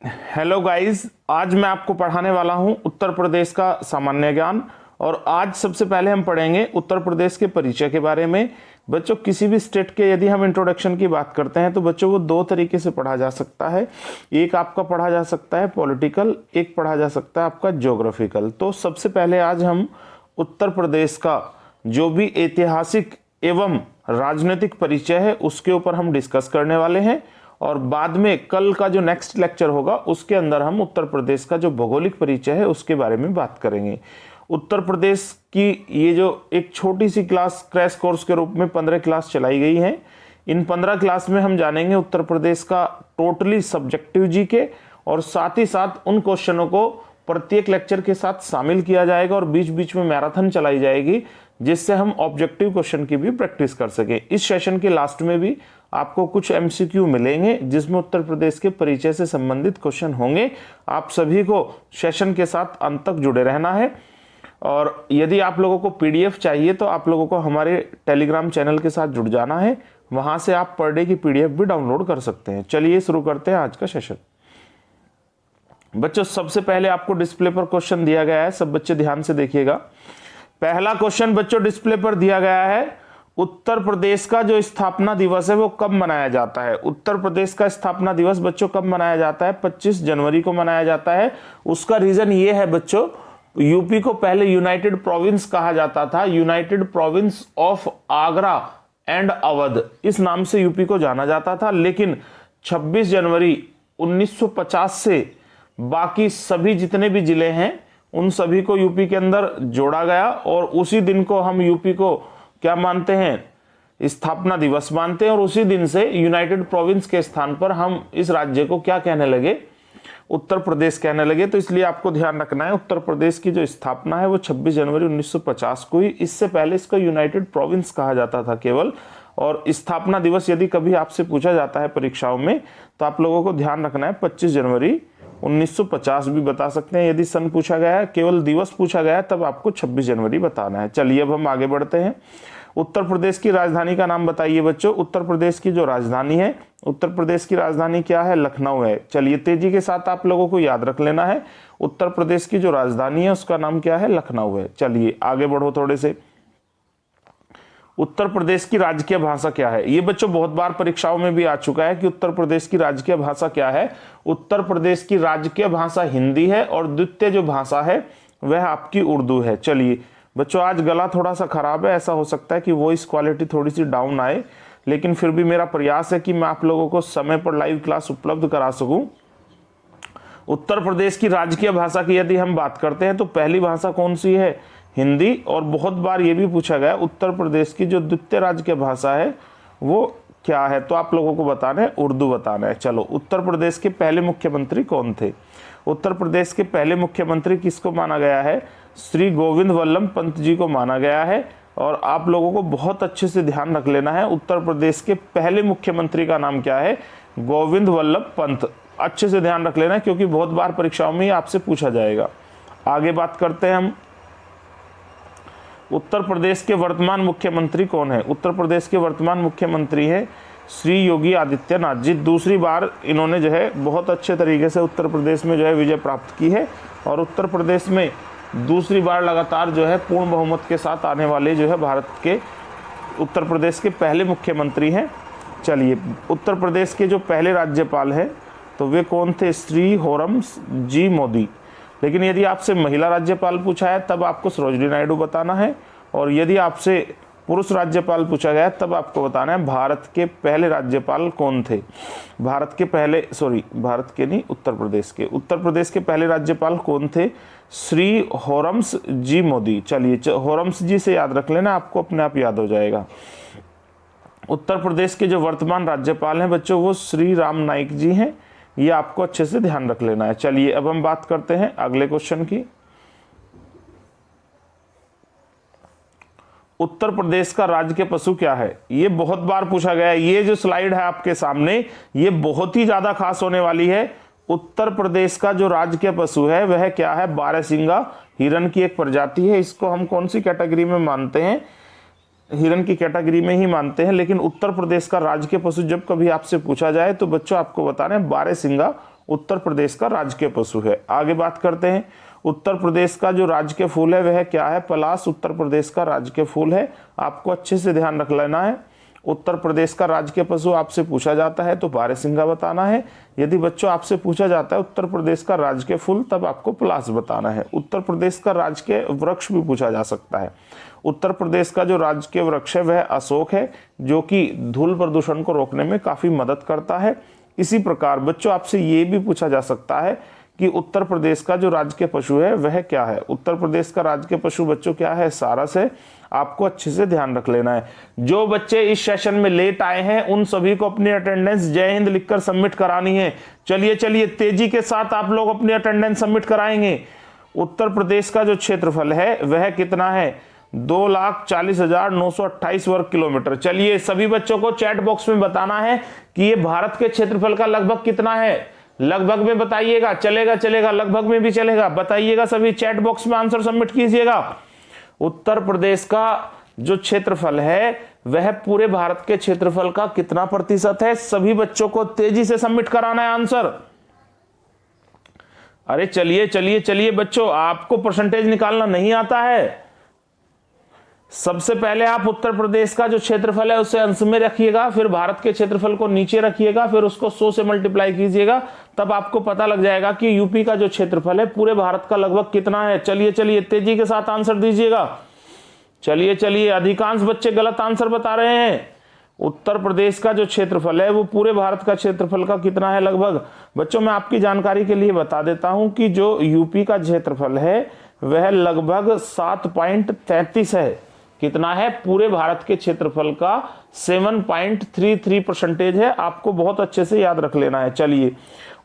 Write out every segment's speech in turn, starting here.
Hello guys, आज मैं आपको पढ़ाने वाला हूं उत्तर प्रदेश का सामान्य ज्ञान। और आज सबसे पहले हम पढ़ेंगे उत्तर प्रदेश के परिचय के बारे में। बच्चों, किसी भी स्टेट के यदि हम इंट्रोडक्शन की बात करते हैं तो बच्चों वो दो तरीके से पढ़ा जा सकता है। एक आपका पढ़ा जा सकता है पॉलिटिकल, एक पढ़ा जा सकता है आपका ज्योग्राफिकल। तो सबसे पहले आज हम उत्तर प्रदेश का जो भी ऐतिहासिक एवं राजनीतिक परिचय है उसके ऊपर हम डिस्कस करने वाले हैं। और बाद में कल का जो नेक्स्ट लेक्चर होगा उसके अंदर हम उत्तर प्रदेश का जो भौगोलिक परिचय है उसके बारे में बात करेंगे। उत्तर प्रदेश की ये जो एक छोटी सी क्लास क्रैश कोर्स के रूप में 15 क्लास चलाई गई है। इन 15 क्लास में हम जानेंगे उत्तर प्रदेश का टोटली सब्जेक्टिव जीके, और साथ ही साथ उन क्वेश्चनों को प्रत्येक लेक्चर के साथ शामिल किया जाएगा और बीच बीच में मैराथन चलाई जाएगी, जिससे हम ऑब्जेक्टिव क्वेश्चन की भी प्रैक्टिस कर सकें। इस सेशन के लास्ट में भी आपको कुछ एमसीक्यू मिलेंगे जिसमें उत्तर प्रदेश के परिचय से संबंधित क्वेश्चन होंगे। आप सभी को सेशन के साथ अंत तक जुड़े रहना है। और यदि आप लोगों को पीडीएफ चाहिए तो आप लोगों को हमारे टेलीग्राम चैनल के साथ जुड़ जाना है, वहां से आप पर डे की पीडीएफ भी डाउनलोड कर सकते हैं। चलिए शुरू करते हैं आज का सेशन। बच्चों, सबसे पहले आपको डिस्प्ले पर क्वेश्चन दिया गया है, सब बच्चे ध्यान से देखिएगा। पहला क्वेश्चन बच्चों डिस्प्ले पर दिया गया है, उत्तर प्रदेश का जो स्थापना दिवस है वो कब मनाया जाता है। उत्तर प्रदेश का स्थापना दिवस बच्चों कब मनाया जाता है? 25 जनवरी को मनाया जाता है। उसका रीजन ये है बच्चों, यूपी को पहले यूनाइटेड प्रोविंस कहा जाता था, United province of Agra and Awadh, इस नाम से यूपी को जाना जाता था। लेकिन 26 जनवरी 1950 से बाकी सभी जितने भी जिले हैं उन सभी को यूपी के अंदर जोड़ा गया, और उसी दिन को हम यूपी को क्या मानते हैं? स्थापना दिवस मानते हैं। और उसी दिन से यूनाइटेड प्रोविंस के स्थान पर हम इस राज्य को क्या कहने लगे? उत्तर प्रदेश कहने लगे। तो इसलिए आपको ध्यान रखना है, उत्तर प्रदेश की जो स्थापना है वो 26 जनवरी 1950 को हुई। इससे पहले इसका यूनाइटेड प्रोविंस कहा जाता था केवल। और स्थापना दिवस यदि कभी आपसे पूछा जाता है परीक्षाओं में तो आप लोगों को ध्यान रखना है 25 जनवरी 1950 भी बता सकते हैं। यदि सन पूछा गया है, केवल दिवस पूछा गया है, तब आपको 26 जनवरी बताना है। चलिए अब हम आगे बढ़ते हैं। उत्तर प्रदेश की राजधानी का नाम बताइए बच्चों। उत्तर प्रदेश की जो राजधानी है, उत्तर प्रदेश की राजधानी क्या है? लखनऊ है। चलिए तेजी के साथ आप लोगों को याद रख लेना है, उत्तर प्रदेश की जो राजधानी है उसका नाम क्या है? लखनऊ है। चलिए आगे बढ़ो थोड़े से। उत्तर प्रदेश की राजकीय भाषा क्या है? ये बच्चों बहुत बार परीक्षाओं में भी आ चुका है कि उत्तर प्रदेश की राजकीय भाषा क्या है। उत्तर प्रदेश की राजकीय भाषा हिंदी है और द्वितीय जो भाषा है वह आपकी उर्दू है। चलिए बच्चों, आज गला थोड़ा सा खराब है, ऐसा हो सकता है कि वॉइस क्वालिटी थोड़ी सी डाउन आए, लेकिन फिर भी मेरा प्रयास है कि मैं आप लोगों को समय पर लाइव क्लास उपलब्ध करा सकूं। उत्तर प्रदेश की राजकीय भाषा की यदि हम बात करते हैं तो पहली भाषा कौन सी है? हिंदी। और बहुत बार ये भी पूछा गया उत्तर प्रदेश की जो द्वितीय राजकीय भाषा है वो क्या है, तो आप लोगों को बताना है उर्दू बताना है। चलो, उत्तर प्रदेश के पहले मुख्यमंत्री कौन थे? उत्तर प्रदेश के पहले मुख्यमंत्री किसको माना गया है? श्री गोविंद वल्लभ पंत जी को माना गया है। और आप लोगों को बहुत अच्छे से ध्यान रख लेना है, उत्तर प्रदेश के पहले मुख्यमंत्री का नाम क्या है? गोविंद वल्लभ पंत। अच्छे से ध्यान रख लेना है क्योंकि बहुत बार परीक्षाओं में आपसे पूछा जाएगा। आगे बात करते हैं हम, उत्तर प्रदेश के वर्तमान मुख्यमंत्री कौन है? उत्तर प्रदेश के वर्तमान मुख्यमंत्री है श्री योगी आदित्यनाथ जी। दूसरी बार इन्होंने जो है बहुत अच्छे तरीके से उत्तर प्रदेश में जो है विजय प्राप्त की है, और उत्तर प्रदेश में दूसरी बार लगातार जो है पूर्ण बहुमत के साथ आने वाले जो है भारत के उत्तर प्रदेश के पहले मुख्यमंत्री हैं। चलिए, उत्तर प्रदेश के जो पहले राज्यपाल हैं तो वे कौन थे? श्री होरम्स जी मोदी। लेकिन यदि आपसे महिला राज्यपाल पूछा है तब आपको सरोजिनी नायडू बताना है, और यदि आपसे पुरुष राज्यपाल पूछा गया तब आपको बताना है भारत के पहले राज्यपाल कौन थे। भारत के पहले राज्यपाल कौन थे? श्री होरम्स जी मोदी। चलिए, होरम्स जी से याद रख लेना, आपको अपने आप याद हो जाएगा। उत्तर प्रदेश के जो वर्तमान राज्यपाल हैं बच्चों वो श्री राम नाईक जी हैं, ये आपको अच्छे से ध्यान रख लेना है। चलिए अब हम बात करते हैं अगले क्वेश्चन की। उत्तर प्रदेश का राजकीय पशु क्या है? ये बहुत बार पूछा गया है। ये जो स्लाइड है आपके सामने ये बहुत ही ज्यादा खास होने वाली है। उत्तर प्रदेश का जो राजकीय पशु है वह क्या है? बारहसिंगा हिरण की एक प्रजाति है। इसको हम कौन सी कैटेगरी में मानते हैं? हिरण की कैटेगरी में ही मानते हैं। लेकिन उत्तर प्रदेश का राजकीय पशु जब कभी आपसे पूछा जाए तो बच्चों आपको बताना है बारहसिंगा उत्तर प्रदेश का राजकीय पशु है। आगे बात करते हैं, उत्तर प्रदेश का जो राजकीय फूल है वह क्या है? पलाश उत्तर प्रदेश का राजकीय फूल है। आपको अच्छे से ध्यान रख लेना है। उत्तर प्रदेश का राजकीय पशु आपसे पूछा जाता है तो बारहसिंगा बताना है। यदि बच्चों आपसे पूछा जाता है उत्तर प्रदेश का राजकीय फूल, तब आपको पलाश बताना है। उत्तर प्रदेश का राजकीय वृक्ष भी पूछा जा सकता है। उत्तर प्रदेश का जो राजकीय वृक्ष है वह अशोक है, जो कि धूल प्रदूषण को रोकने में काफी मदद करता है। इसी प्रकार बच्चों आपसे ये भी पूछा जा सकता है कि उत्तर प्रदेश का जो राजकीय पशु है वह क्या है? उत्तर प्रदेश का राजकीय पशु बच्चों क्या है? सारस है। आपको अच्छे से ध्यान रख लेना है। जो बच्चे इस सेशन में लेट आए हैं उन सभी को अपनी अटेंडेंस जय हिंद लिखकर सबमिट करानी है। चलिए चलिए तेजी के साथ आप लोग अपनी अटेंडेंस सबमिट कराएंगे। उत्तर प्रदेश का जो क्षेत्रफल है वह कितना है? 2,40,928 वर्ग किलोमीटर। चलिए सभी बच्चों को चैट बॉक्स में बताना है कि ये भारत के क्षेत्रफल का लगभग कितना है। लगभग में बताइएगा, चलेगा चलेगा, लगभग में भी चलेगा, बताइएगा। सभी चैट बॉक्स में आंसर सबमिट कीजिएगा। उत्तर प्रदेश का जो क्षेत्रफल है वह पूरे भारत के क्षेत्रफल का कितना प्रतिशत है? सभी बच्चों को तेजी से सबमिट कराना है आंसर। अरे चलिए चलिए चलिए बच्चों, आपको परसेंटेज निकालना नहीं आता है। सबसे पहले आप उत्तर प्रदेश का जो क्षेत्रफल है उसे अंश में रखिएगा, फिर भारत के क्षेत्रफल को नीचे रखिएगा, फिर उसको 100 से मल्टीप्लाई कीजिएगा, तब आपको पता लग जाएगा कि यूपी का जो क्षेत्रफल है पूरे भारत का लगभग कितना है। चलिए चलिए तेजी के साथ आंसर दीजिएगा। चलिए चलिए, अधिकांश बच्चे गलत आंसर बता रहे हैं। उत्तर प्रदेश का जो क्षेत्रफल है वो पूरे भारत का क्षेत्रफल का कितना है लगभग? बच्चों मैं आपकी जानकारी के लिए बता देता हूं कि जो यूपी का क्षेत्रफल है वह लगभग 7.33 है। कितना है? पूरे भारत के क्षेत्रफल का 7.33% है। आपको बहुत अच्छे से याद रख लेना है। चलिए,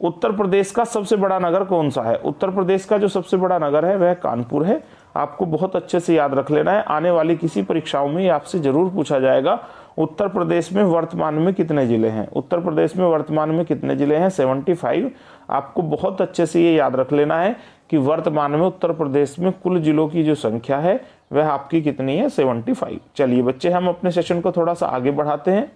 उत्तर प्रदेश का सबसे बड़ा नगर कौन सा है? उत्तर प्रदेश का जो सबसे बड़ा नगर है वह कानपुर है। आपको बहुत अच्छे से याद रख लेना है। आने वाली किसी परीक्षाओं में आपसे जरूर पूछा जाएगा उत्तर प्रदेश में वर्तमान में कितने जिले हैं। उत्तर प्रदेश में वर्तमान में कितने जिले हैं? 75। आपको बहुत अच्छे से ये याद रख लेना है कि वर्तमान में उत्तर प्रदेश में कुल जिलों की जो संख्या है वह आपकी कितनी है? 75। चलिए बच्चे, हम अपने सेशन को थोड़ा सा आगे बढ़ाते हैं।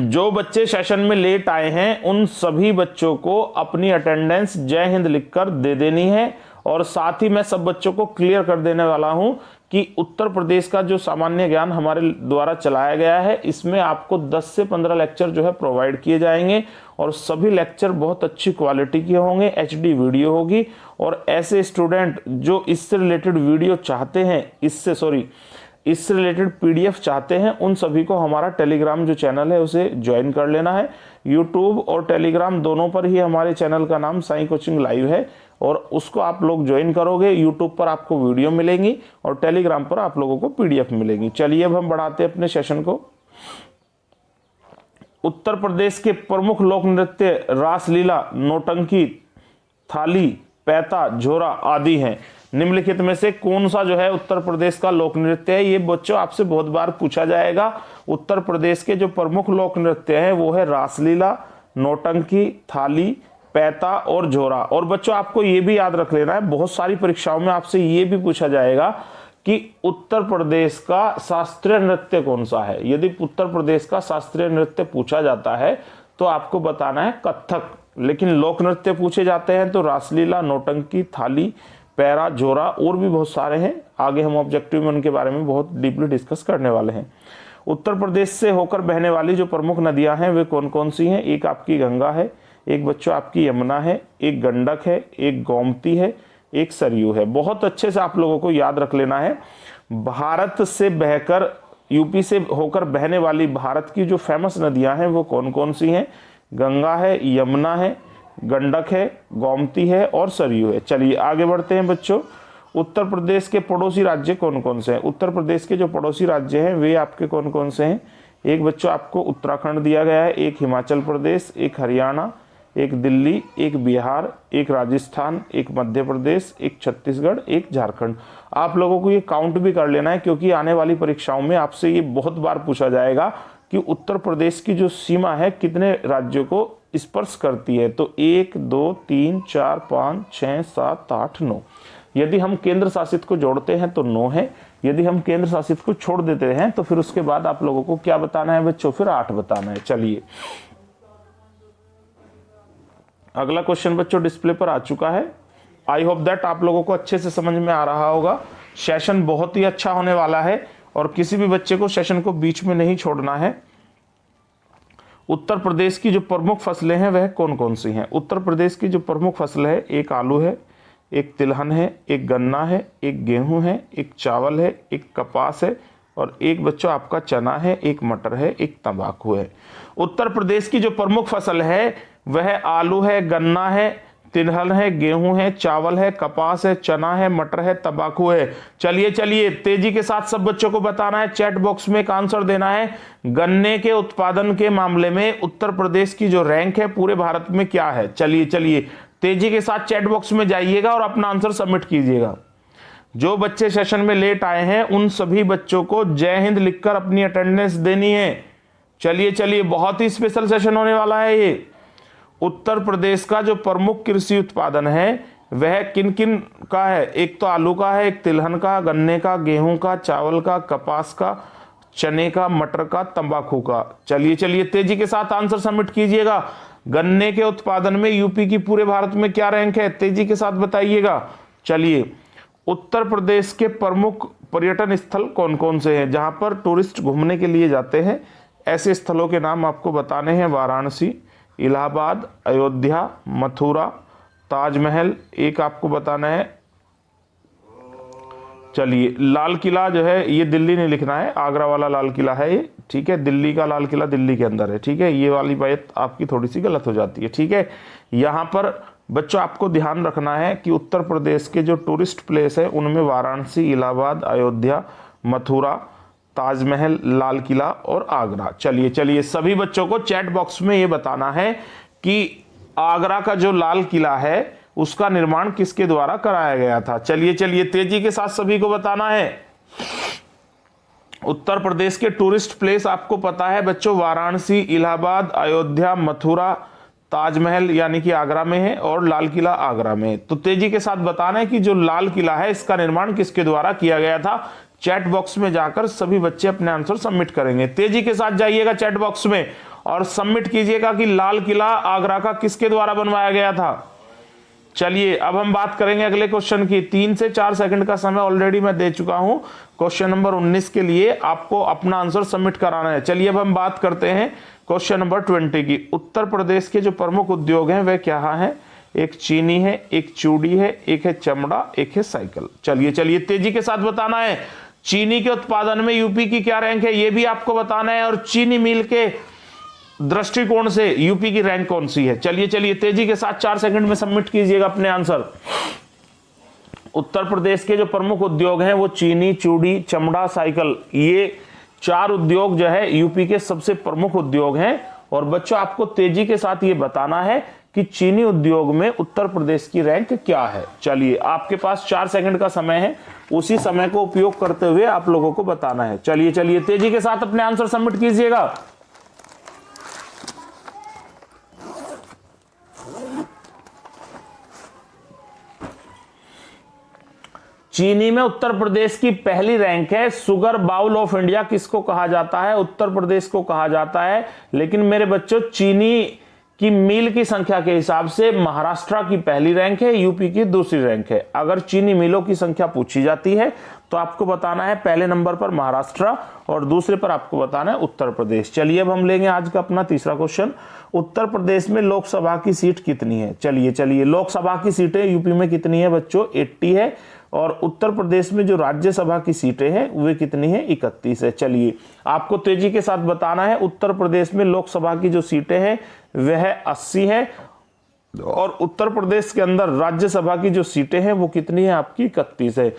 जो बच्चे सेशन में लेट आए हैं उन सभी बच्चों को अपनी अटेंडेंस जय हिंद लिखकर दे देनी है। और साथ ही मैं सब बच्चों को क्लियर कर देने वाला हूं कि उत्तर प्रदेश का जो सामान्य ज्ञान हमारे द्वारा चलाया गया है इसमें आपको 10 से 15 लेक्चर जो है प्रोवाइड किए जाएंगे, और सभी लेक्चर बहुत अच्छी क्वालिटी के होंगे। HD वीडियो होगी, और ऐसे स्टूडेंट जो इससे रिलेटेड वीडियो चाहते हैं, इससे रिलेटेड PDF चाहते हैं, उन सभी को हमारा टेलीग्राम जो चैनल है उसे ज्वाइन कर लेना है। YouTube और टेलीग्राम दोनों पर ही हमारे चैनल का नाम साई कोचिंग लाइव है, और उसको आप लोग ज्वाइन करोगे। YouTube पर आपको वीडियो मिलेंगी और टेलीग्राम पर आप लोगों को PDF मिलेगी। चलिए अब हम बढ़ाते हैं अपने सेशन को। उत्तर प्रदेश के प्रमुख लोक नृत्य रासलीला, नौटंकी, थाली, पैता, झोरा आदि हैं। निम्नलिखित में से कौन सा जो है उत्तर प्रदेश का लोक नृत्य है? ये बच्चों आपसे बहुत बार पूछा जाएगा। उत्तर प्रदेश के जो प्रमुख लोक नृत्य है वो है रासलीला, नौटंकी, थाली, पैता और झोरा। और बच्चों आपको ये भी याद रख लेना है, बहुत सारी परीक्षाओं में आपसे ये भी पूछा जाएगा कि उत्तर प्रदेश का शास्त्रीय नृत्य कौन सा है। यदि उत्तर प्रदेश का शास्त्रीय नृत्य पूछा जाता है तो आपको बताना है कथक। लेकिन लोक नृत्य पूछे जाते हैं तो रासलीला, नौटंकी, थाली, पैरा, झोरा और भी बहुत सारे हैं। आगे हम ऑब्जेक्टिव में उनके बारे में बहुत डीपली डिस्कस करने वाले हैं। उत्तर प्रदेश से होकर बहने वाली जो प्रमुख नदियां हैं वे कौन कौन सी हैं? एक आपकी गंगा है, एक बच्चों आपकी यमुना है, एक गंडक है, एक गोमती है, एक सरयू है। बहुत अच्छे से आप लोगों को याद रख लेना है। भारत से बहकर, यूपी से होकर बहने वाली भारत की जो फेमस नदियां हैं वो कौन कौन सी हैं? गंगा है, यमुना है, गंडक है, गोमती है और सरयू है। चलिए आगे बढ़ते हैं बच्चों। उत्तर प्रदेश के पड़ोसी राज्य कौन कौन से हैं? उत्तर प्रदेश के जो पड़ोसी राज्य हैं वे आपके कौन कौन से हैं? एक बच्चों आपको उत्तराखंड दिया गया है, एक हिमाचल प्रदेश, एक हरियाणा, एक दिल्ली, एक बिहार, एक राजस्थान, एक मध्य प्रदेश, एक छत्तीसगढ़, एक झारखंड। आप लोगों को ये काउंट भी कर लेना है क्योंकि आने वाली परीक्षाओं में आपसे ये बहुत बार पूछा जाएगा कि उत्तर प्रदेश की जो सीमा है कितने राज्यों को स्पर्श करती है। तो 1, 2, 3, 4, 5, 6, 7, 8, 9। यदि हम केंद्र शासित को जोड़ते हैं तो 9 है। यदि हम केंद्र शासित को छोड़ देते हैं तो फिर उसके बाद आप लोगों को क्या बताना है बच्चों? फिर 8 बताना है। चलिए अगला क्वेश्चन बच्चों डिस्प्ले पर आ चुका है। आई होप दैट आप लोगों को अच्छे से समझ में आ रहा होगा। सेशन बहुत ही अच्छा होने वाला है और किसी भी बच्चे को सेशन को बीच में नहीं छोड़ना है। उत्तर प्रदेश की जो प्रमुख फसलें हैं वह कौन कौन सी हैं? उत्तर प्रदेश की जो प्रमुख फसल है, एक आलू है, एक तिलहन है, एक गन्ना है, एक गेहूं है, एक चावल है, एक कपास है और एक बच्चों आपका चना है, एक मटर है, एक तंबाकू है। उत्तर प्रदेश की जो प्रमुख फसल है वह आलू है, गन्ना है, तिलहन है, गेहूं है, चावल है, कपास है, चना है, मटर है, तंबाकू है। चलिए चलिए तेजी के साथ सब बच्चों को बताना है, चैट बॉक्स में एक आंसर देना है। गन्ने के उत्पादन के मामले में उत्तर प्रदेश की जो रैंक है पूरे भारत में क्या है? चलिए चलिए तेजी के साथ चैट बॉक्स में जाइएगा और अपना आंसर सबमिट कीजिएगा। जो बच्चे सेशन में लेट आए हैं उन सभी बच्चों को जय हिंद लिखकर अपनी अटेंडेंस देनी है। चलिए चलिए बहुत ही स्पेशल सेशन होने वाला है ये। उत्तर प्रदेश का जो प्रमुख कृषि उत्पादन है वह किन किन का है? एक तो आलू का है, एक तिलहन का, गन्ने का, गेहूं का, चावल का, कपास का, चने का, मटर का, तंबाकू का। चलिए चलिए तेजी के साथ आंसर सबमिट कीजिएगा। गन्ने के उत्पादन में यूपी की पूरे भारत में क्या रैंक है? तेजी के साथ बताइएगा। चलिए उत्तर प्रदेश के प्रमुख पर्यटन स्थल कौन कौन से हैं जहां पर टूरिस्ट घूमने के लिए जाते हैं? ऐसे स्थलों के नाम आपको बताने हैं। वाराणसी, इलाहाबाद, अयोध्या, मथुरा, ताजमहल, एक आपको बताना है। चलिए लाल किला जो है ये दिल्ली नहीं लिखना है, आगरा वाला लाल किला है ये, ठीक है। दिल्ली का लाल किला दिल्ली के अंदर है, ठीक है। ये वाली बात आपकी थोड़ी सी गलत हो जाती है, ठीक है। यहाँ पर बच्चों आपको ध्यान रखना है कि उत्तर प्रदेश के जो टूरिस्ट प्लेस है उनमें वाराणसी, इलाहाबाद, अयोध्या, मथुरा, ताजमहल, लाल किला और आगरा। चलिए चलिए सभी बच्चों को चैट बॉक्स में ये बताना है कि आगरा का जो लाल किला है उसका निर्माण किसके द्वारा कराया गया था? चलिए चलिए तेजी के साथ सभी को बताना है। उत्तर प्रदेश के टूरिस्ट प्लेस आपको पता है बच्चों, वाराणसी, इलाहाबाद, अयोध्या, मथुरा, ताजमहल यानी कि आगरा में है और लाल किला आगरा में है। तो तेजी के साथ बताना है कि जो लाल किला है इसका निर्माण किसके द्वारा किया गया था। चैट बॉक्स में जाकर सभी बच्चे अपने आंसर सबमिट करेंगे। तेजी के साथ जाइएगा चैट बॉक्स में और सबमिट कीजिएगा कि लाल किला आगरा का किसके द्वारा बनवाया गया था। चलिए अब हम बात करेंगे अगले क्वेश्चन की। 3 से 4 सेकंड का समय ऑलरेडी मैं दे चुका हूं। क्वेश्चन नंबर 19 के लिए आपको अपना आंसर सबमिट कराना है। चलिए अब हम बात करते हैं क्वेश्चन नंबर 20 की। उत्तर प्रदेश के जो प्रमुख उद्योग हैं वह क्या है? एक चीनी है, एक चूड़ी है, एक है चमड़ा, एक है साइकिल। चलिए चलिए तेजी के साथ बताना है। चीनी के उत्पादन में यूपी की क्या रैंक है ये भी आपको बताना है और चीनी मिल के दृष्टिकोण से यूपी की रैंक कौन सी है। चलिए चलिए तेजी के साथ 4 सेकंड में सबमिट कीजिएगा अपने आंसर। उत्तर प्रदेश के जो प्रमुख उद्योग हैं वो चीनी, चूड़ी, चमड़ा, साइकिल, ये 4 उद्योग जो है यूपी के सबसे प्रमुख उद्योग हैं। और बच्चों आपको तेजी के साथ ये बताना है कि चीनी उद्योग में उत्तर प्रदेश की रैंक क्या है। चलिए आपके पास 4 सेकंड का समय है, उसी समय को उपयोग करते हुए आप लोगों को बताना है। चलिए चलिए तेजी के साथ अपने आंसर सबमिट कीजिएगा। चीनी में उत्तर प्रदेश की पहली रैंक है। सुगर बाउल ऑफ इंडिया किसको कहा जाता है? उत्तर प्रदेश को कहा जाता है। लेकिन मेरे बच्चों चीनी की मील की संख्या के हिसाब से महाराष्ट्र की पहली रैंक है, यूपी की दूसरी रैंक है। अगर चीनी मिलों की संख्या पूछी जाती है तो आपको बताना है पहले नंबर पर महाराष्ट्र और दूसरे पर आपको बताना है उत्तर प्रदेश। चलिए अब हम लेंगे आज का अपना तीसरा क्वेश्चन। उत्तर प्रदेश में लोकसभा की सीट कितनी है? चलिए चलिए लोकसभा की सीटें यूपी में कितनी है बच्चों? 80 है। और उत्तर प्रदेश में जो राज्यसभा की सीटें हैं वे कितनी है? 31 है। चलिए आपको तेजी के साथ बताना है उत्तर प्रदेश में लोकसभा की जो सीटें हैं वह 80 है और उत्तर प्रदेश के अंदर राज्यसभा की जो सीटें हैं वो कितनी है? आपकी 31 है।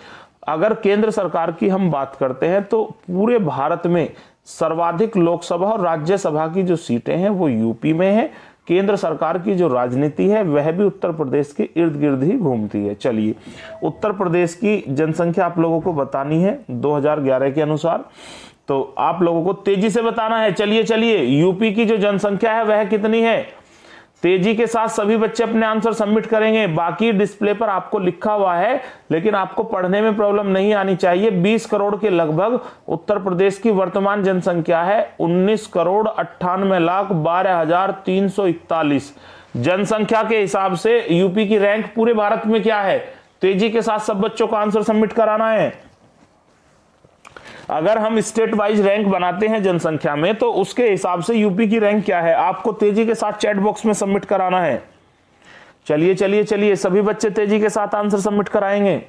अगर केंद्र सरकार की हम बात करते हैं तो पूरे भारत में सर्वाधिक लोकसभा और राज्यसभा की जो सीटें हैं वो यूपी में है। केंद्र सरकार की जो राजनीति है वह भी उत्तर प्रदेश के इर्द गिर्द ही घूमती है। चलिए उत्तर प्रदेश की जनसंख्या आप लोगों को बतानी है 2011 के अनुसार, तो आप लोगों को तेजी से बताना है। चलिए चलिए यूपी की जो जनसंख्या है वह कितनी है? तेजी के साथ सभी बच्चे अपने आंसर सबमिट करेंगे। बाकी डिस्प्ले पर आपको लिखा हुआ है लेकिन आपको पढ़ने में प्रॉब्लम नहीं आनी चाहिए। 20 करोड़ के लगभग उत्तर प्रदेश की वर्तमान जनसंख्या है। 19,98,12,341 जनसंख्या के हिसाब से यूपी की रैंक पूरे भारत में क्या है? तेजी के साथ सब बच्चों को आंसर सबमिट कराना है। अगर हम स्टेट वाइज रैंक बनाते हैं जनसंख्या में, तो उसके हिसाब से यूपी की रैंक क्या है आपको तेजी के साथ चैट बॉक्स में सबमिट कराना है। चलिए चलिए चलिए, सभी बच्चे तेजी के साथ आंसर सबमिट कराएंगे।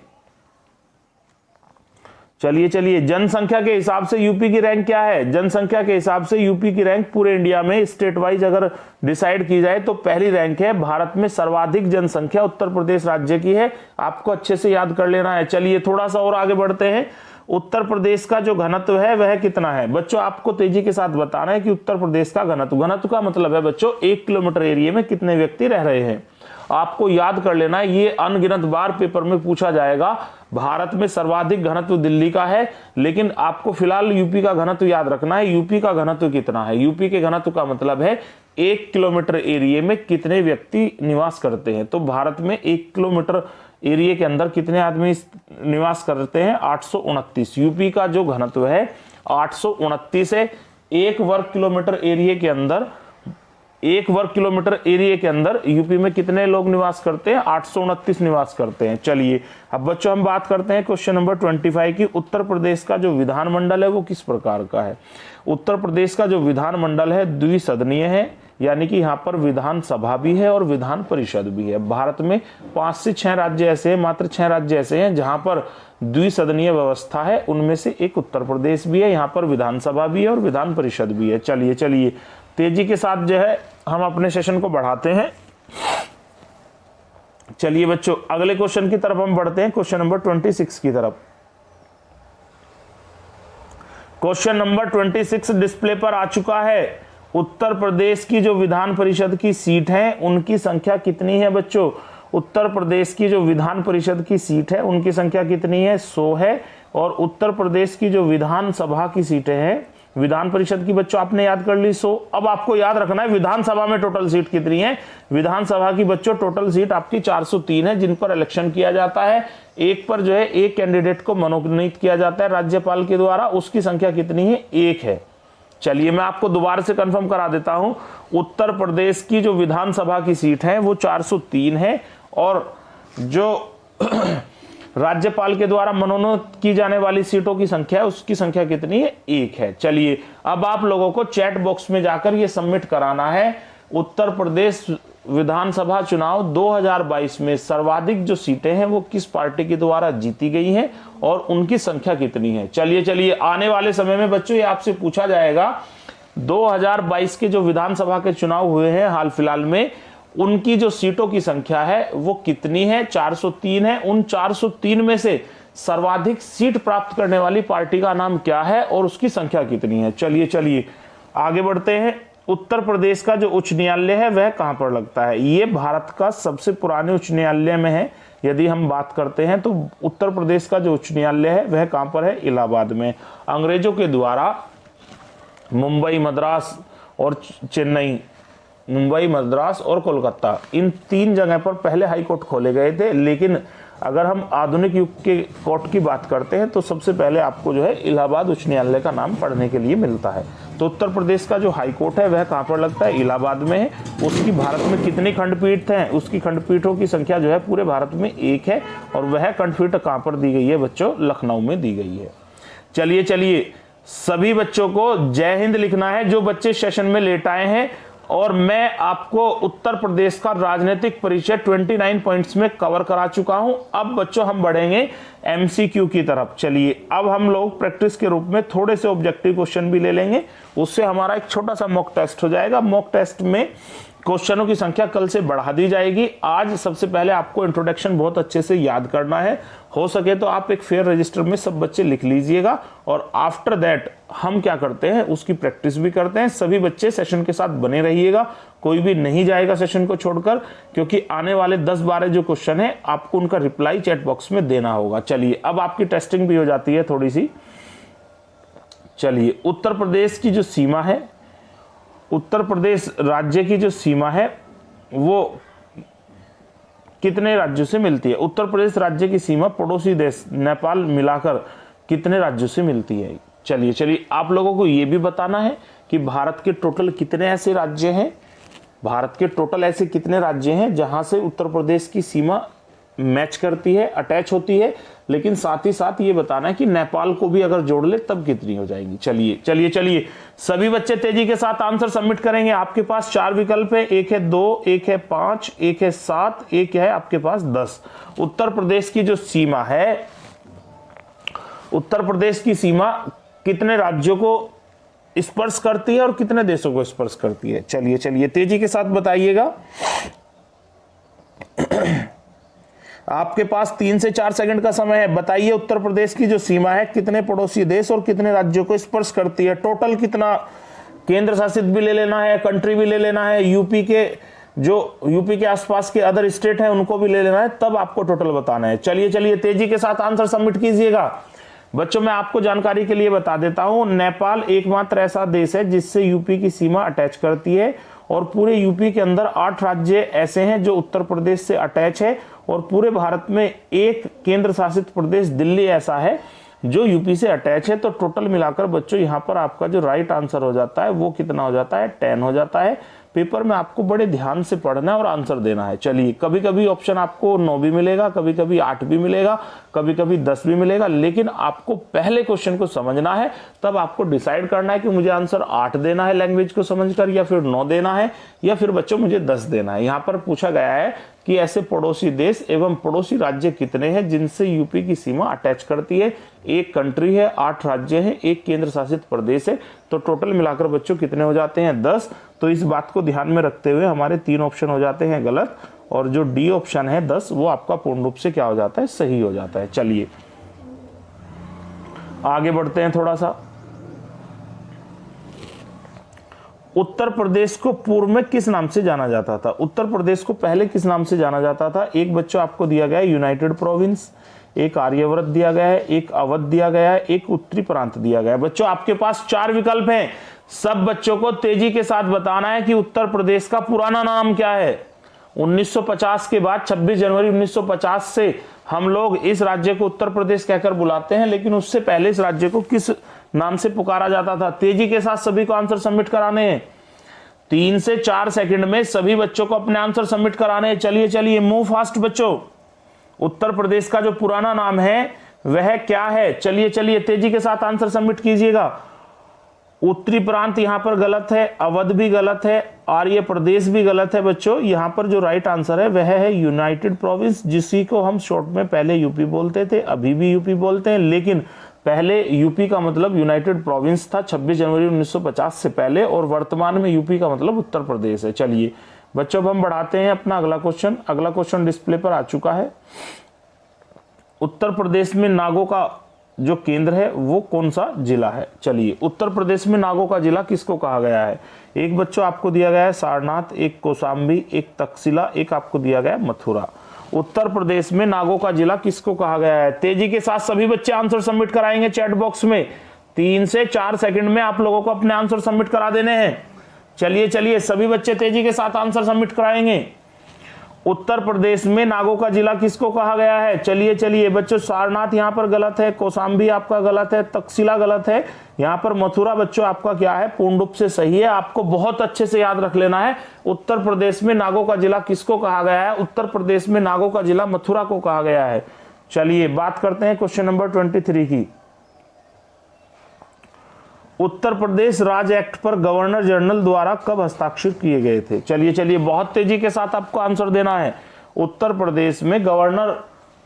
चलिए चलिए, जनसंख्या के हिसाब से यूपी की रैंक क्या है? जनसंख्या के हिसाब से यूपी की रैंक पूरे इंडिया में स्टेट वाइज अगर डिसाइड की जाए तो पहली रैंक है। भारत में सर्वाधिक जनसंख्या उत्तर प्रदेश राज्य की है, आपको अच्छे से याद कर लेना है। चलिए थोड़ा सा और आगे बढ़ते हैं। उत्तर प्रदेश का जो घनत्व है वह कितना है? बच्चों आपको तेजी के साथ बताना है कि उत्तर प्रदेश का घनत्व, घनत्व का मतलब है बच्चों 1 किलोमीटर एरिया में कितने व्यक्ति रह रहे हैं। आपको याद कर लेना है, ये अनगिनत बार पेपर में पूछा जाएगा। भारत में सर्वाधिक घनत्व दिल्ली का है, लेकिन आपको फिलहाल यूपी का घनत्व याद रखना है। यूपी का घनत्व कितना है? यूपी के घनत्व का मतलब है 1 किलोमीटर एरिया में कितने व्यक्ति निवास करते हैं। तो भारत में 1 किलोमीटर एरिया के अंदर कितने आदमी निवास करते हैं? 829। यूपी का जो घनत्व है 829 है। 1 वर्ग किलोमीटर एरिया के अंदर, 1 वर्ग किलोमीटर एरिया के अंदर यूपी में कितने लोग निवास करते हैं? 829 निवास करते हैं। चलिए अब बच्चों हम बात करते हैं क्वेश्चन नंबर 25 की। उत्तर प्रदेश का जो विधानमंडल है वो किस प्रकार का है? उत्तर प्रदेश का जो विधानमंडल है द्विसदनीय है, यानी कि यहाँ पर विधानसभा भी है और विधान परिषद भी है। भारत में 5 से 6 राज्य ऐसे हैं, मात्र 6 राज्य ऐसे हैं जहां पर द्विसदनीय व्यवस्था है। उनमें से एक उत्तर प्रदेश भी है, यहाँ पर विधानसभा भी है और विधान परिषद भी है। चलिए चलिए तेजी के साथ जो है हम अपने सेशन को बढ़ाते हैं। चलिए बच्चों अगले क्वेश्चन की तरफ हम बढ़ते हैं, क्वेश्चन नंबर 26 की तरफ। क्वेश्चन नंबर 26 डिस्प्ले पर आ चुका है। उत्तर प्रदेश की जो विधान परिषद की सीट है उनकी संख्या कितनी है बच्चों? उत्तर प्रदेश की जो विधान परिषद की सीट है उनकी संख्या कितनी है? 100 है। और उत्तर प्रदेश की जो विधानसभा की सीटें हैं, विधान परिषद की बच्चों आपने याद कर ली 100। अब आपको याद रखना है विधानसभा में टोटल सीट कितनी है। विधानसभा की बच्चों टोटल सीट आपकी 403 है, जिन पर इलेक्शन किया जाता है। एक पर जो है एक कैंडिडेट को मनोनीत किया जाता है राज्यपाल के द्वारा, उसकी संख्या कितनी है? 1 है। चलिए मैं आपको दोबारा से कंफर्म करा देता हूं। उत्तर प्रदेश की जो विधानसभा की सीट है वो 403 है और जो राज्यपाल के द्वारा मनोनीत की जाने वाली सीटों की संख्या है उसकी संख्या कितनी है? 1 है। चलिए अब आप लोगों को चैट बॉक्स में जाकर ये सबमिट कराना है। उत्तर प्रदेश विधानसभा चुनाव 2022 में सर्वाधिक जो सीटें हैं वो किस पार्टी के द्वारा जीती गई हैं और उनकी संख्या कितनी है। चलिए चलिए आने वाले समय में बच्चों ये आपसे पूछा जाएगा 2022 के जो विधानसभा के चुनाव हुए हैं हाल फिलहाल में, उनकी जो सीटों की संख्या है वो कितनी है? 403 है। उन 403 में से सर्वाधिक सीट प्राप्त करने वाली पार्टी का नाम क्या है और उसकी संख्या कितनी है? चलिए चलिए आगे बढ़ते हैं। उत्तर प्रदेश का जो उच्च न्यायालय है वह कहां पर लगता है? ये भारत का सबसे पुराने उच्च न्यायालय में है। यदि हम बात करते हैं तो उत्तर प्रदेश का जो उच्च न्यायालय है वह कहां पर है? इलाहाबाद में। अंग्रेजों के द्वारा मुंबई, मद्रास और चेन्नई, मुंबई, मद्रास और कोलकाता, इन 3 जगह पर पहले हाई कोर्ट खोले गए थे। लेकिन अगर हम आधुनिक युग के कोर्ट की बात करते हैं तो सबसे पहले आपको जो है इलाहाबाद उच्च न्यायालय का नाम पढ़ने के लिए मिलता है। तो उत्तर प्रदेश का जो हाई कोर्ट है वह कहाँ पर लगता है? इलाहाबाद में है। उसकी भारत में कितनी खंडपीठ हैं? उसकी खंडपीठों की संख्या जो है पूरे भारत में 1 है और वह खंडपीठ कहाँ पर दी गई है बच्चों? लखनऊ में दी गई है। चलिए चलिए सभी बच्चों को जय हिंद लिखना है जो बच्चे सेशन में लेट आए हैं, और मैं आपको उत्तर प्रदेश का राजनीतिक परिचय 29 पॉइंट्स में कवर करा चुका हूं। अब बच्चों हम बढ़ेंगे एमसीक्यू की तरफ। चलिए अब हम लोग प्रैक्टिस के रूप में थोड़े से ऑब्जेक्टिव क्वेश्चन भी ले लेंगे, उससे हमारा एक छोटा सा मॉक टेस्ट हो जाएगा। मॉक टेस्ट में क्वेश्चनों की संख्या कल से बढ़ा दी जाएगी। आज सबसे पहले आपको इंट्रोडक्शन बहुत अच्छे से याद करना है। हो सके तो आप एक फेयर रजिस्टर में सब बच्चे लिख लीजिएगा, और आफ्टर दैट हम क्या करते हैं उसकी प्रैक्टिस भी करते हैं। सभी बच्चे सेशन के साथ बने रहिएगा, कोई भी नहीं जाएगा सेशन को छोड़कर, क्योंकि आने वाले 10-12 जो क्वेश्चन है आपको उनका रिप्लाई चैट बॉक्स में देना होगा। चलिए अब आपकी टेस्टिंग भी हो जाती है थोड़ी सी। चलिए उत्तर प्रदेश की जो सीमा है, उत्तर प्रदेश राज्य की जो सीमा है वो कितने राज्यों से मिलती है? उत्तर प्रदेश राज्य की सीमा पड़ोसी देश नेपाल मिलाकर कितने राज्यों से मिलती है? चलिए चलिए आप लोगों को यह भी बताना है कि भारत के टोटल कितने ऐसे राज्य हैं भारत के टोटल ऐसे कितने राज्य हैं जहां से उत्तर प्रदेश की सीमा मैच करती है, अटैच होती है, लेकिन साथ ही साथ ये बताना है कि नेपाल को भी अगर जोड़ ले तब कितनी हो जाएगी। चलिए चलिए चलिए, सभी बच्चे तेजी के साथ आंसर सबमिट करेंगे। आपके पास 4 विकल्प है, एक है 2, एक है 5, एक है 7, एक है आपके पास 10। उत्तर प्रदेश की जो सीमा है, उत्तर प्रदेश की सीमा कितने राज्यों को स्पर्श करती है और कितने देशों को स्पर्श करती है? चलिए चलिए तेजी के साथ बताइएगा। आपके पास 3 से 4 सेकंड का समय है। बताइए उत्तर प्रदेश की जो सीमा है कितने पड़ोसी देश और कितने राज्यों को स्पर्श करती है? टोटल कितना, केंद्र शासित भी ले लेना है, कंट्री भी ले लेना है, यूपी के आसपास के अदर स्टेट हैं उनको भी ले लेना है, तब आपको टोटल बताना है। चलिए चलिए तेजी के साथ आंसर सबमिट कीजिएगा। बच्चों मैं आपको जानकारी के लिए बता देता हूं, नेपाल एकमात्र ऐसा देश है जिससे यूपी की सीमा अटैच करती है, और पूरे यूपी के अंदर 8 राज्य ऐसे हैं जो उत्तर प्रदेश से अटैच है, और पूरे भारत में एक केंद्र शासित प्रदेश दिल्ली ऐसा है जो यूपी से अटैच है। तो टोटल मिलाकर बच्चों यहां पर आपका जो राइट आंसर हो जाता है वो कितना हो जाता है? 10 हो जाता है। पेपर में आपको बड़े ध्यान से पढ़ना है और आंसर देना है। चलिए, कभी कभी ऑप्शन आपको 9 भी मिलेगा, कभी कभी 8 भी मिलेगा, कभी कभी 10 भी मिलेगा, लेकिन आपको पहले क्वेश्चन को समझना है, तब आपको डिसाइड करना है कि मुझे आंसर 8 देना है लैंग्वेज को समझकर, या फिर 9 देना है, या फिर बच्चों मुझे 10 देना है। यहां पर पूछा गया है कि ऐसे पड़ोसी देश एवं पड़ोसी राज्य कितने हैं जिनसे यूपी की सीमा अटैच करती है? एक कंट्री है, 8 राज्य हैं, एक केंद्र शासित प्रदेश है, तो टोटल मिलाकर बच्चों कितने हो जाते हैं? 10। तो इस बात को ध्यान में रखते हुए हमारे 3 ऑप्शन हो जाते हैं गलत, और जो डी ऑप्शन है 10 वो आपका पूर्ण रूप से क्या हो जाता है? सही हो जाता है। चलिए आगे बढ़ते हैं थोड़ा सा। उत्तर प्रदेश को पूर्व में किस नाम से जाना जाता था? उत्तर प्रदेश को पहले किस नाम से जाना जाता था? एक बच्चों आपको दिया गया है यूनाइटेड प्रोविंस, एक आर्यव्रत दिया गया है, एक अवध दिया गया है, एक उत्तरी प्रांत दिया गया है। बच्चों आपके पास 4 विकल्प हैं। सब बच्चों को तेजी के साथ बताना है कि उत्तर प्रदेश का पुराना नाम क्या है। 1950 के बाद 26 जनवरी 1950 से हम लोग इस राज्य को उत्तर प्रदेश कहकर बुलाते हैं, लेकिन उससे पहले इस राज्य को किस नाम से पुकारा जाता था? तेजी के साथ सभी को आंसर सबमिट कराने हैं। 3 से 4 सेकंड में सभी बच्चों को अपने आंसर सबमिट कराने हैं। चलिए चलिए, मूव फास्ट बच्चों। उत्तर प्रदेश का जो पुराना नाम है वह क्या है? चलिए चलिए तेजी के साथ आंसर सबमिट कीजिएगा। उत्तरी प्रांत यहां पर गलत है, अवध भी गलत है, आर्य प्रदेश भी गलत है। बच्चों यहां पर जो राइट आंसर है वह है यूनाइटेड प्रोविंस, जिसी को हम शॉर्ट में पहले यूपी बोलते थे, अभी भी यूपी बोलते हैं, लेकिन पहले यूपी का मतलब यूनाइटेड प्रोविंस था 26 जनवरी 1950 से पहले, और वर्तमान में यूपी का मतलब उत्तर प्रदेश है। चलिए बच्चों अब हम बढ़ाते हैं अपना अगला क्वेश्चन। अगला क्वेश्चन डिस्प्ले पर आ चुका है। उत्तर प्रदेश में नागों का जो केंद्र है वो कौन सा जिला है? चलिए, उत्तर प्रदेश में नागों का जिला किसको कहा गया है? एक बच्चों आपको दिया गया है सारनाथ, एक कौशाम्बी, एक तक्षशिला, एक आपको दिया गया है मथुरा। उत्तर प्रदेश में नागों का जिला किसको कहा गया है? तेजी के साथ सभी बच्चे आंसर सबमिट कराएंगे चैट बॉक्स में। 3 से 4 सेकंड में आप लोगों को अपने आंसर सबमिट करा देने हैं। चलिए चलिए, सभी बच्चे तेजी के साथ आंसर सबमिट कराएंगे। उत्तर प्रदेश में नागों का जिला किसको कहा गया है? चलिए चलिए बच्चों, सारनाथ यहां पर गलत है, कौशाम्बी आपका गलत है, तक्षशिला गलत है, यहां पर मथुरा बच्चों आपका क्या है? पूर्ण रूप से सही है। आपको बहुत अच्छे से याद रख लेना है, उत्तर प्रदेश में नागों का जिला किसको कहा गया है? उत्तर प्रदेश में नागों का जिला मथुरा को कहा गया है। चलिए बात करते हैं क्वेश्चन नंबर 23 की। उत्तर प्रदेश राज्य एक्ट पर गवर्नर जनरल द्वारा कब हस्ताक्षर किए गए थे? चलिए चलिए, बहुत तेजी के साथ आपको आंसर देना है। उत्तर प्रदेश में गवर्नर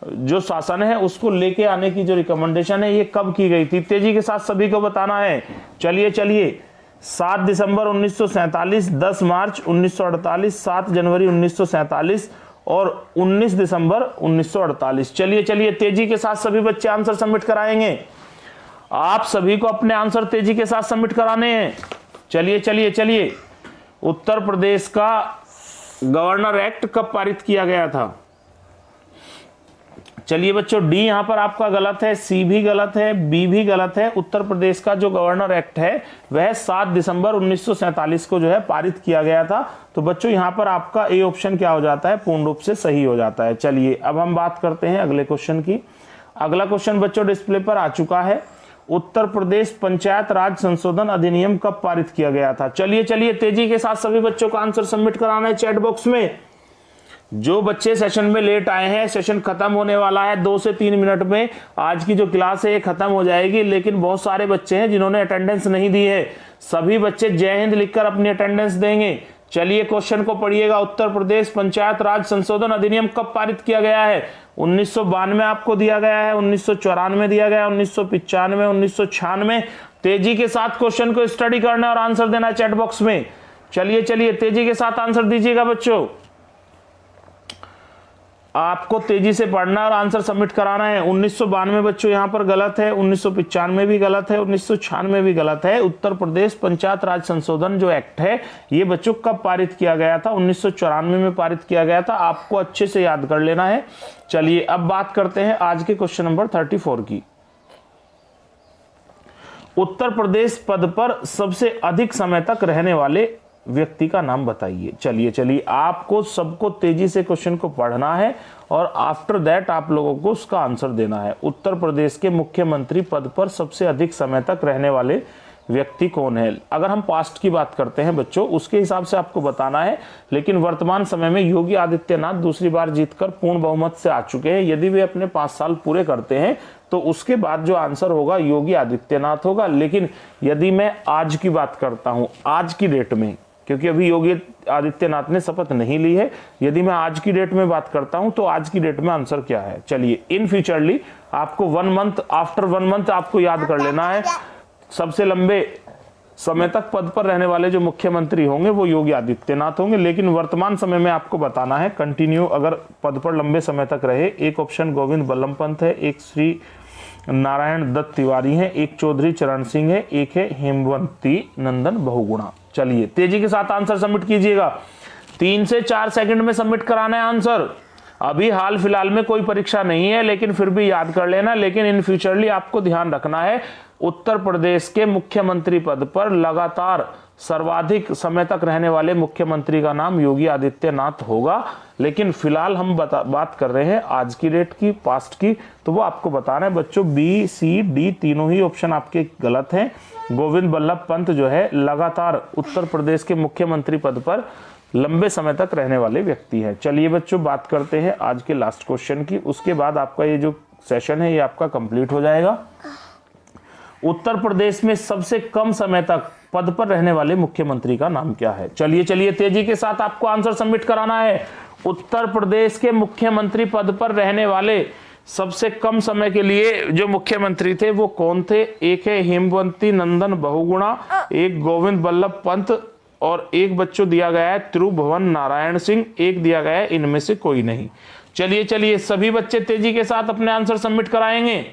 जो शासन है उसको लेके आने की जो रिकमेंडेशन है ये कब की गई थी? तेजी के साथ सभी को बताना है। चलिए चलिए, 7 दिसंबर 1947, 10 मार्च 1948, 7 जनवरी 1947 और 19 दिसंबर 1948। चलिए चलिए, तेजी के साथ सभी बच्चे आंसर सबमिट कराएंगे। आप सभी को अपने आंसर तेजी के साथ सबमिट कराने हैं। चलिए चलिए चलिए, उत्तर प्रदेश का गवर्नर एक्ट कब पारित किया गया था? चलिए बच्चों, डी यहां पर आपका गलत है, सी भी गलत है, बी भी गलत है। उत्तर प्रदेश का जो गवर्नर एक्ट है वह 7 दिसंबर 1947 को जो है पारित किया गया था। तो बच्चों यहां पर आपका ए ऑप्शन क्या हो जाता है? पूर्ण रूप से सही हो जाता है। चलिए अब हम बात करते हैं अगले क्वेश्चन की। अगला क्वेश्चन बच्चों डिस्प्ले पर आ चुका है। उत्तर प्रदेश पंचायत राज संशोधन अधिनियम कब पारित किया गया था? चलिए चलिए तेजी के साथ सभी बच्चों को आंसर सबमिट कराना है चैट बॉक्स में। जो बच्चे सेशन में लेट आए हैं, सेशन खत्म होने वाला है 2 से 3 मिनट में। आज की जो क्लास है ये खत्म हो जाएगी, लेकिन बहुत सारे बच्चे हैं जिन्होंने अटेंडेंस नहीं दी है। सभी बच्चे जय हिंद लिखकर अपनी अटेंडेंस देंगे। चलिए क्वेश्चन को पढ़िएगा। उत्तर प्रदेश पंचायत राज संशोधन अधिनियम कब पारित किया गया है? 1992 आपको दिया गया है, 1994 दिया गया, 1995, 1996। तेजी के साथ क्वेश्चन को स्टडी करना और आंसर देना चैट बॉक्स में। चलिए चलिए तेजी के साथ आंसर दीजिएगा बच्चों। आपको तेजी से पढ़ना और आंसर सबमिट कराना है। 1992 बच्चों यहां पर गलत है, 1995 भी गलत है, 1996 भी गलत है। उत्तर प्रदेश पंचायत राज संशोधन जो एक्ट है ये बच्चों कब पारित किया गया था? 1994 में पारित किया गया था। आपको अच्छे से याद कर लेना है। चलिए अब बात करते हैं आज के क्वेश्चन नंबर 34 की। उत्तर प्रदेश पद पर सबसे अधिक समय तक रहने वाले व्यक्ति का नाम बताइए। चलिए चलिए आपको सबको तेजी से क्वेश्चन को पढ़ना है और आफ्टर दैट आप लोगों को उसका आंसर देना है। उत्तर प्रदेश के मुख्यमंत्री पद पर सबसे अधिक समय तक रहने वाले व्यक्ति कौन है? अगर हम पास्ट की बात करते हैं बच्चों, उसके हिसाब से आपको बताना है, लेकिन वर्तमान समय में योगी आदित्यनाथ दूसरी बार जीतकर पूर्ण बहुमत से आ चुके हैं। यदि वे अपने 5 साल पूरे करते हैं तो उसके बाद जो आंसर होगा योगी आदित्यनाथ होगा। लेकिन यदि मैं आज की बात करता हूं, आज की डेट में, क्योंकि अभी योगी आदित्यनाथ ने शपथ नहीं ली है, यदि मैं आज की डेट में बात करता हूं तो आज की डेट में आंसर क्या है? चलिए इन फ्यूचरली आपको 1 मंथ, आफ्टर 1 मंथ आपको याद कर लेना है। सबसे लंबे समय तक पद पर रहने वाले जो मुख्यमंत्री होंगे वो योगी आदित्यनाथ होंगे। लेकिन वर्तमान समय में आपको बताना है कंटिन्यू अगर पद पर लंबे समय तक रहे। एक ऑप्शन गोविंद बल्लभ पंत है, एक श्री नारायण दत्त तिवारी है, एक चौधरी चरण सिंह है, एक है हेमवंती नंदन बहुगुणा। चलिए तेजी के साथ आंसर सबमिट कीजिएगा। 3 से 4 सेकंड में सबमिट कराना है आंसर। अभी हाल फिलहाल में कोई परीक्षा नहीं है, लेकिन फिर भी याद कर लेना। लेकिन इन फ्यूचरली आपको ध्यान रखना है, उत्तर प्रदेश के मुख्यमंत्री पद पर लगातार सर्वाधिक समय तक रहने वाले मुख्यमंत्री का नाम योगी आदित्यनाथ होगा। लेकिन फिलहाल हम बात कर रहे हैं आज की डेट की, पास्ट की, तो वो आपको बताना है बच्चों। बी, सी, डी तीनों ही ऑप्शन आपके गलत हैं। गोविंद बल्लभ पंत जो है लगातार उत्तर प्रदेश के मुख्यमंत्री पद पर लंबे समय तक रहने वाले व्यक्ति हैं। चलिए बच्चों बात करते हैं आज के लास्ट क्वेश्चन की, उसके बाद आपका ये जो सेशन है ये आपका कंप्लीट हो जाएगा। उत्तर प्रदेश में सबसे कम समय तक पद पर रहने वाले मुख्यमंत्री का नाम क्या है? चलिए चलिए तेजी के साथ आपको आंसर सबमिट कराना है। उत्तर प्रदेश के मुख्यमंत्री पद पर रहने वाले सबसे कम समय के लिए जो मुख्यमंत्री थे वो कौन थे? एक है हेमवंती नंदन बहुगुणा, एक गोविंद बल्लभ पंत, और एक बच्चों दिया गया है त्रिभुवन नारायण सिंह, एक दिया गया है इनमें से कोई नहीं। चलिए चलिए सभी बच्चे तेजी के साथ अपने आंसर सबमिट कराएंगे।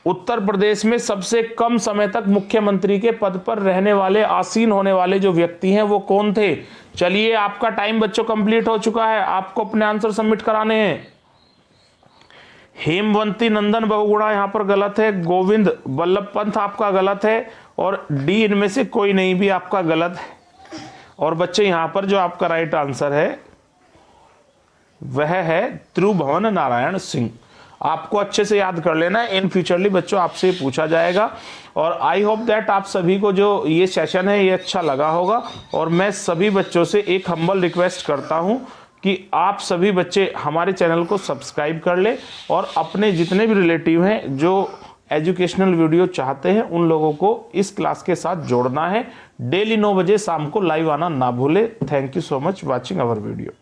उत्तर प्रदेश में सबसे कम समय तक मुख्यमंत्री के पद पर रहने वाले, आसीन होने वाले जो व्यक्ति हैं वो कौन थे? चलिए आपका टाइम बच्चों कंप्लीट हो चुका है, आपको अपने आंसर सबमिट कराने हैं। हेमवंती नंदन बहुगुणा यहां पर गलत है, गोविंद बल्लभ पंत आपका गलत है, और डी इनमें से कोई नहीं भी आपका गलत है। और बच्चे यहां पर जो आपका राइट आंसर है वह है त्रिभुवन नारायण सिंह। आपको अच्छे से याद कर लेना है, इन फ्यूचरली बच्चों आपसे पूछा जाएगा। और आई होप दैट आप सभी को जो ये सेशन है ये अच्छा लगा होगा। और मैं सभी बच्चों से एक हम्बल रिक्वेस्ट करता हूं कि आप सभी बच्चे हमारे चैनल को सब्सक्राइब कर ले और अपने जितने भी रिलेटिव हैं जो एजुकेशनल वीडियो चाहते हैं उन लोगों को इस क्लास के साथ जोड़ना है। डेली 9 बजे शाम को लाइव आना ना भूले। Thank you so much watching our video.